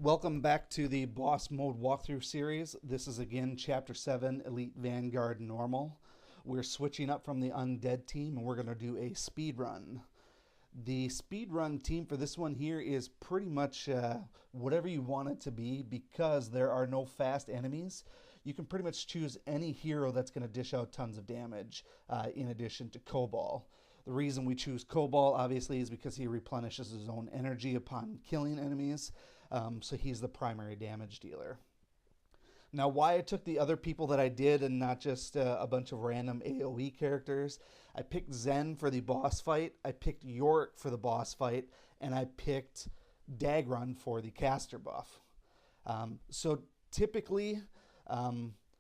Welcome back to the boss mode walkthrough series. This is again Chapter 7, Elite Vanguard Normal. We're switching up from the Undead team and we're going to do a speed run. The speed run team for this one here is pretty much whatever you want it to be because there are no fast enemies. You can pretty much choose any hero that's going to dish out tons of damage in addition to Cobalt. The reason we choose Cobalt obviously is because he replenishes his own energy upon killing enemies. So he's the primary damage dealer. Now, why I took the other people that I did and not just a bunch of random AoE characters, I picked Zen for the boss fight, I picked Yorick for the boss fight, and I picked Dagrun for the caster buff. So typically,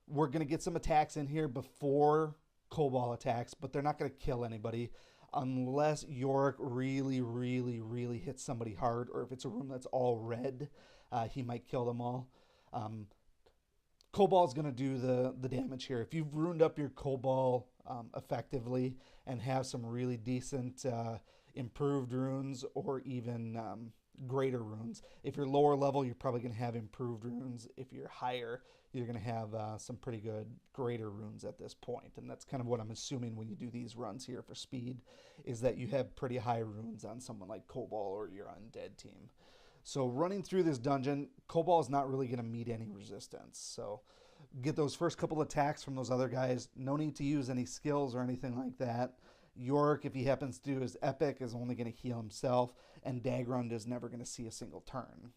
we're going to get some attacks in here before Cobalt attacks, but they're not going to kill anybody unless Yorick really hits somebody hard, or if it's a room that's all red, he might kill them all. Cobalt's going to do the damage here. If you've ruined up your Cobalt effectively and have some really decent improved runes or even greater runes. If you're lower level, you're probably going to have improved runes. If you're higher, you're going to have some pretty good greater runes at this point. And that's kind of what I'm assuming when you do these runs here for speed, is that you have pretty high runes on someone like Cobalt or your Undead team. So running through this dungeon, Cobalt is not really going to meet any resistance. So get those first couple attacks from those other guys. No need to use any skills or anything like that. Yorick, if he happens to do his epic, is only going to heal himself, and Dagrun is never going to see a single turn.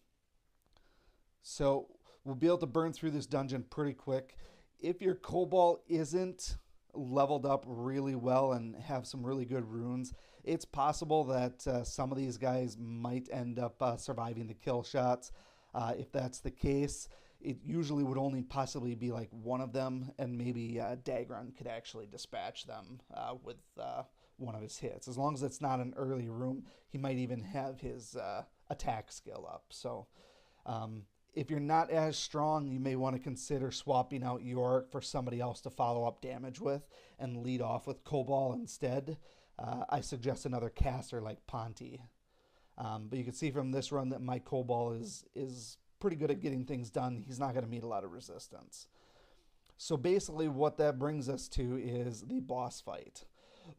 So we'll be able to burn through this dungeon pretty quick. If your Cobalt isn't leveled up really well and have some really good runes, it's possible that some of these guys might end up surviving the kill shots. If that's the case, it usually would only possibly be like one of them, and maybe Dagrun could actually dispatch them with one of his hits. As long as it's not an early room, he might even have his attack skill up. So if you're not as strong, you may want to consider swapping out Yorick for somebody else to follow up damage with and lead off with Cobalt instead. I suggest another caster like Ponti. But you can see from this run that my Cobalt is pretty good at getting things done. He's not going to meet a lot of resistance. So basically what that brings us to is the boss fight.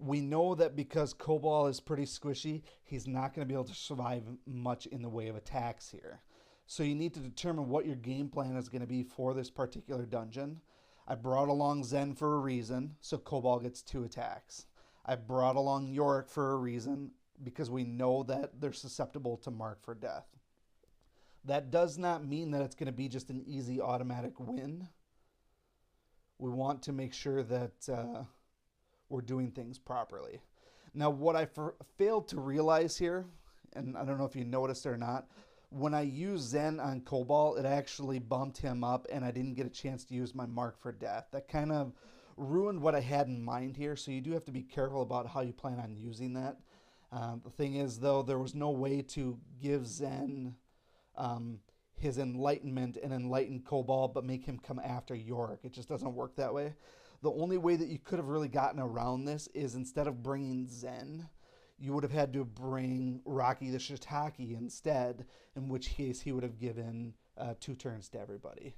We know that because Cobalt is pretty squishy, he's not going to be able to survive much in the way of attacks here. So you need to determine what your game plan is going to be for this particular dungeon. I brought along Zen for a reason, so Cobalt gets 2 attacks. I brought along Yorick for a reason, because we know that they're susceptible to mark for death. That does not mean that it's going to be just an easy automatic win. We want to make sure that we're doing things properly. Now, what I failed to realize here, and I don't know if you noticed or not, when I used Zen on Cobalt, it actually bumped him up and I didn't get a chance to use my mark for death. That kind of ruined what I had in mind here, so you do have to be careful about how you plan on using that. The thing is, though, there was no way to give Zen his enlightenment and enlighten Cobalt but make him come after Yorick. It just doesn't work that way. The only way that you could have really gotten around this is instead of bringing Zen, you would have had to bring Rocky the Shiitake instead, in which case he would have given 2 turns to everybody.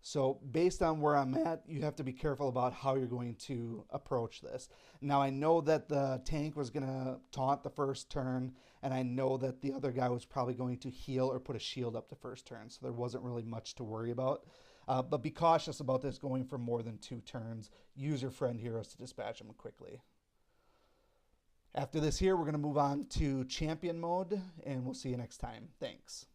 So based on where I'm at, you have to be careful about how you're going to approach this. Now, I know that the tank was going to taunt the first turn, and I know that the other guy was probably going to heal or put a shield up the first turn, so there wasn't really much to worry about. But be cautious about this going for more than 2 turns. Use your friend heroes to dispatch them quickly. After this here, we're going to move on to champion mode, and we'll see you next time. Thanks.